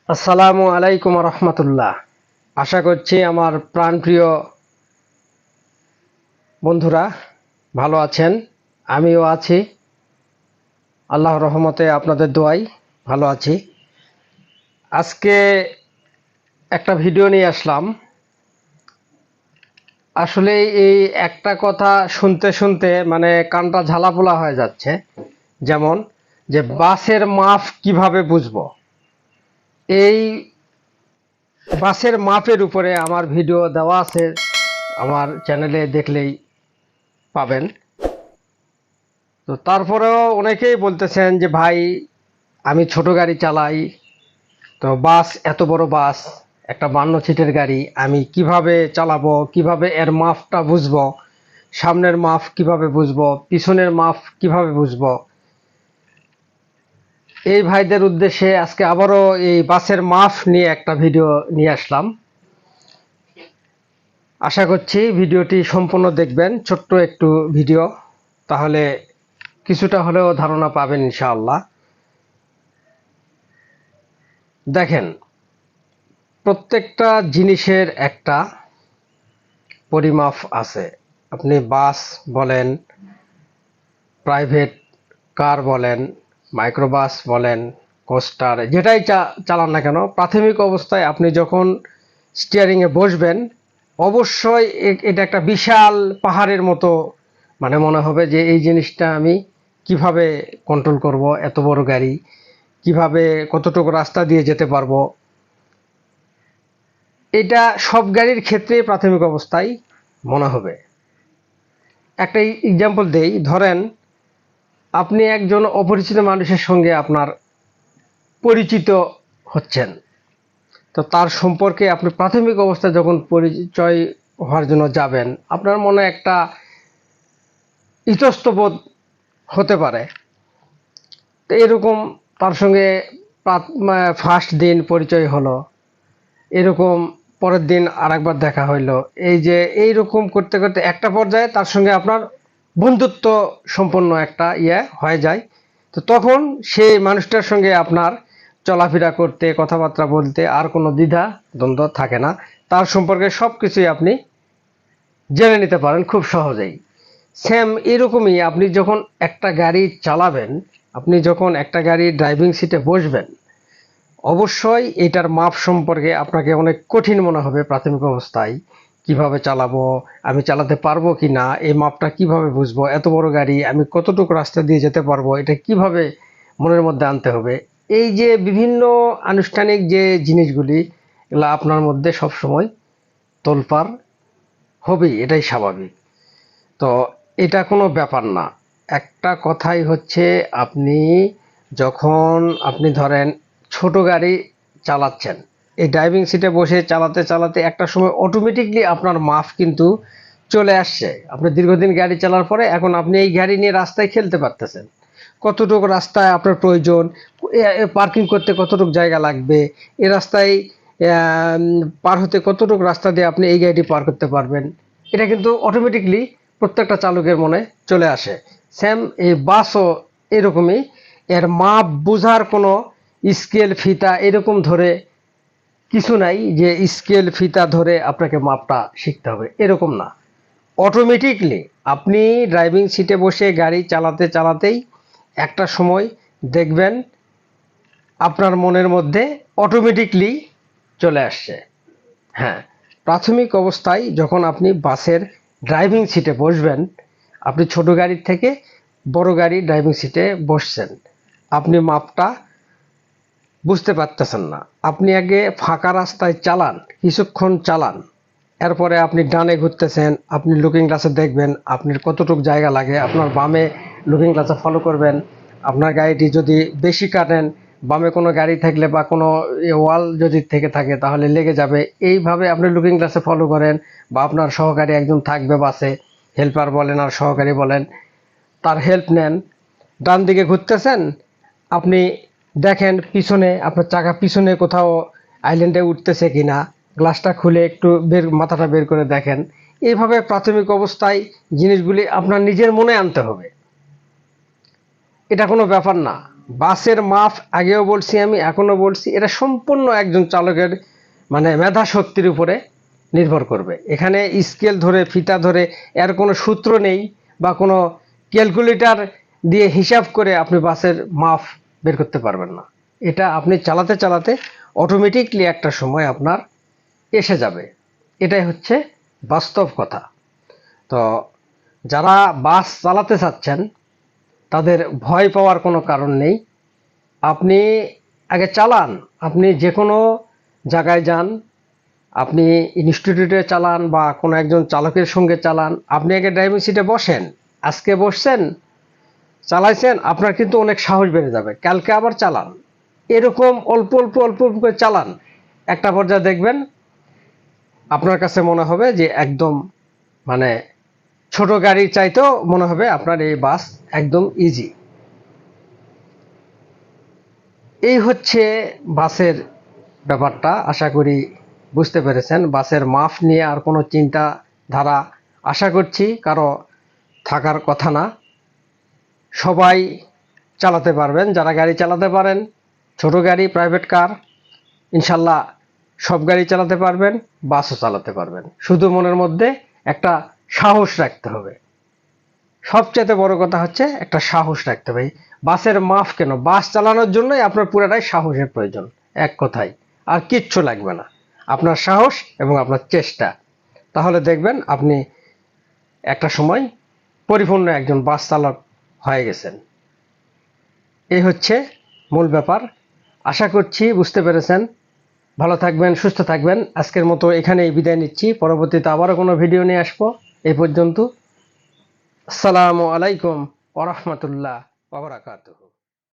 আসসালামু আলাইকুম রহমতুল্লাহ। আশা করছি আমার প্রাণপ্রিয় বন্ধুরা ভালো আছেন। আমিও আছি, আল্লাহর রহমতে আপনাদের দোয়াই ভালো আছি। আজকে একটা ভিডিও নিয়ে আসলাম। আসলে এই একটা কথা শুনতে শুনতে মানে কানটা ঝালাপোলা হয়ে যাচ্ছে। যেমন যে বাসের মাপ কিভাবে বুঝবো, এই বাসের মাপের উপরে আমার ভিডিও দেওয়া আছে, আমার চ্যানেলে দেখলেই পাবেন। তো তারপরেও অনেকেই বলতেছেন যে ভাই, আমি ছোট গাড়ি চালাই, তো বাস এত বড় বাস, একটা 52 সিটের গাড়ি আমি কিভাবে চালাবো, কিভাবে এর মাপটা বুঝবো, সামনের মাপ কিভাবে বুঝবো, পিছনের মাপ কিভাবে বুঝবো। এই ভাইদের উদ্দেশ্যে আজকে আবারও এই বাসের মাপ নিয়ে একটা ভিডিও নিয়ে আসলাম। আশা করছি ভিডিওটি সম্পূর্ণ দেখবেন, ছোট্ট একটু ভিডিও, তাহলে কিছুটা হলেও ধারণা পাবেন ইনশাআল্লাহ। দেখেন, প্রত্যেকটা জিনিসের একটা পরিমাপ আছে। আপনি বাস বলেন, প্রাইভেট কার বলেন, মাইক্রোবাস বলেন, কোস্টার, যেটাই চালান না কেন, প্রাথমিক অবস্থায় আপনি যখন স্টিয়ারিংয়ে বসবেন, অবশ্যই এটা একটা বিশাল পাহাড়ের মতো মানে মনে হবে যে এই জিনিসটা আমি কিভাবে কন্ট্রোল করব, এত বড় গাড়ি কিভাবে, কতটুকু রাস্তা দিয়ে যেতে পারবো। এটা সব গাড়ির ক্ষেত্রে প্রাথমিক অবস্থায় মনে হবে। একটা এক্সাম্পল দেই, ধরেন আপনি একজন অপরিচিত মানুষের সঙ্গে আপনার পরিচিত হচ্ছেন, তো তার সম্পর্কে আপনি প্রাথমিক অবস্থায় যখন পরিচয় হওয়ার জন্য যাবেন, আপনার মনে একটা ইতস্তবোধ হতে পারে। তো এরকম তার সঙ্গে ফার্স্ট দিন পরিচয় হলো, এরকম পরের দিন আরেকবার দেখা হইলো, এই যে এইরকম করতে করতে একটা পর্যায়ে তার সঙ্গে আপনার বন্ধুত্ব সম্পন্ন একটা হয়ে যায়। তো তখন সেই মানুষটার সঙ্গে আপনার চলাফেরা করতে, কথাবার্তা বলতে আর কোনো দ্বিধা দ্বন্দ্ব থাকে না। তার সম্পর্কে সব কিছুই আপনি জেনে নিতে পারেন খুব সহজেই। সেম এরকমই আপনি যখন একটা গাড়ি চালাবেন, আপনি যখন একটা গাড়ি ড্রাইভিং সিটে বসবেন, অবশ্যই এটার মাপ সম্পর্কে আপনাকে অনেক কঠিন মনে হবে প্রাথমিক অবস্থায়। কিভাবে চালাবো, আমি চালাতে পারবো কি না, এই মাপটা কিভাবে বুঝবো, এত বড় গাড়ি আমি কতটুকু রাস্তা দিয়ে যেতে পারবো, এটা কিভাবে মনের মধ্যে আনতে হবে। এই যে বিভিন্ন আনুষ্ঠানিক যে জিনিসগুলি, এগুলো আপনার মধ্যে সবসময় তোলপাড় হবেই, এটাই স্বাভাবিক। তো এটা কোনো ব্যাপার না। একটা কথাই হচ্ছে, আপনি যখন আপনি ধরেন ছোট গাড়ি চালাচ্ছেন, এই ড্রাইভিং সিটে বসে চালাতে চালাতে একটা সময় অটোমেটিকলি আপনার মাপ কিন্তু চলে আসছে। আপনি দীর্ঘদিন গাড়ি চালার পরে এখন আপনি এই গাড়ি নিয়ে রাস্তায় খেলতে পারতেছেন, কতটুকু রাস্তায় আপনার প্রয়োজন, পার্কিং করতে কতটুকু জায়গা লাগবে, এই রাস্তায় পার হতে কতটুকু রাস্তা দিয়ে আপনি এই গাড়িটি পার করতে পারবেন, এটা কিন্তু অটোমেটিকলি প্রত্যেকটা চালকের মনে চলে আসে। সেম এই বাসও এরকমই। এর মাপ বোঝার কোনো স্কেল ফিতা এরকম ধরে কিছু নাই যে স্কেল ফিতা ধরে আপনাকে মাপটা শিখতে হবে, এরকম না। অটোমেটিকলি আপনি ড্রাইভিং সিটে বসে গাড়ি চালাতে চালাতেই একটা সময় দেখবেন আপনার মনের মধ্যে অটোমেটিকলি চলে আসছে। হ্যাঁ, প্রাথমিক অবস্থায় যখন আপনি বাসের ড্রাইভিং সিটে বসবেন, আপনি ছোট গাড়ির থেকে বড় গাড়ি ড্রাইভিং সিটে বসছেন, আপনি মাপটা বুঝতে পারতেছেন না। আপনি আগে ফাঁকা রাস্তায় চালান, কিছুক্ষণ চালান, এরপরে আপনি ডানে ঘুরতেছেন, আপনি লুকিং গ্লাসে দেখবেন আপনার কতটুকু জায়গা লাগে, আপনার বামে লুকিং গ্লাসে ফলো করবেন। আপনার গাড়িটি যদি বেশি কাটেন, বামে কোনো গাড়ি থাকলে বা কোনো ওয়াল যদি থেকে থাকে তাহলে লেগে যাবে, এইভাবে আপনি লুকিং গ্লাসে ফলো করেন। বা আপনার সহকারী একজন থাকবে বাসে, হেল্পার বলেন আর সহকারী বলেন, তার হেল্প নেন। ডান দিকে ঘুরতেছেন, আপনি দেখেন পিছনে আপনার চাকা পিছনে কোথাও আইল্যান্ডে উঠতেছে কিনা, গ্লাসটা খুলে একটু মাথাটা বের করে দেখেন। এইভাবে প্রাথমিক অবস্থায় জিনিসগুলি আপনার নিজের মনে আনতে হবে, এটা কোনো ব্যাপার না। বাসের মাপ আগেও বলছি, আমি এখনো বলছি, এটা সম্পূর্ণ একজন চালকের মানে মেধা শক্তির উপরে নির্ভর করবে। এখানে স্কেল ধরে ফিতা ধরে এর কোনো সূত্র নেই বা কোনো ক্যালকুলেটর দিয়ে হিসাব করে আপনি বাসের মাপ বের করতে পারবেন না। এটা আপনি চালাতে চালাতে অটোমেটিকলি একটা সময় আপনার এসে যাবে। এটাই হচ্ছে বাস্তব কথা। তো যারা বাস চালাতে চাচ্ছেন তাদের ভয় পাওয়ার কোনো কারণ নেই। আপনি আগে চালান, আপনি যে কোনো জায়গায় যান, আপনি ইনস্টিটিউটে চালান বা কোনো একজন চালকের সঙ্গে চালান, আপনি আগে ড্রাইভিং সিটে বসেন। আজকে বসছেন, চালাইছেন, আপনার কিন্তু অনেক সাহস বেড়ে যাবে, কালকে আবার চালান। এরকম অল্প অল্প অল্প অল্প করে চালান, একটা পর্যায়ে দেখবেন আপনার কাছে মনে হবে যে একদম মানে ছোট গাড়ির চাইতেও মনে হবে আপনার এই বাস একদম ইজি। এই হচ্ছে বাসের ব্যাপারটা। আশা করি বুঝতে পেরেছেন। বাসের মাপ নিয়ে আর কোনো চিন্তা ধারা আশা করছি কারো থাকার কথা না। সবাই চালাতে পারবেন, যারা গাড়ি চালাতে পারেন, ছোট গাড়ি, প্রাইভেট কার, ইনশাল্লাহ সব গাড়ি চালাতে পারবেন, বাসও চালাতে পারবেন। শুধু মনের মধ্যে একটা সাহস রাখতে হবে। সবচেয়ে বড় কথা হচ্ছে একটা সাহস রাখতে হবে। বাসের মাপ কেন, বাস চালানোর জন্যই আপনার পুরাটাই সাহসের প্রয়োজন, এক কথায়। আর কিচ্ছু লাগবে না, আপনার সাহস এবং আপনার চেষ্টা। তাহলে দেখবেন আপনি একটা সময় পরিপূর্ণ একজন বাস চালক হয়ে গেছেন। এই হচ্ছে মূল ব্যাপার। আশা করছি বুঝতে পেরেছেন। ভালো থাকবেন, সুস্থ থাকবেন। আজকের মতো এখানেই বিদায় নিচ্ছি। পরবর্তীতে আবারও কোনো ভিডিও নিয়ে আসবো। এই পর্যন্ত। আসসালামু আলাইকুম ওয়া রাহমাতুল্লাহ ওয়া বারাকাতুহু।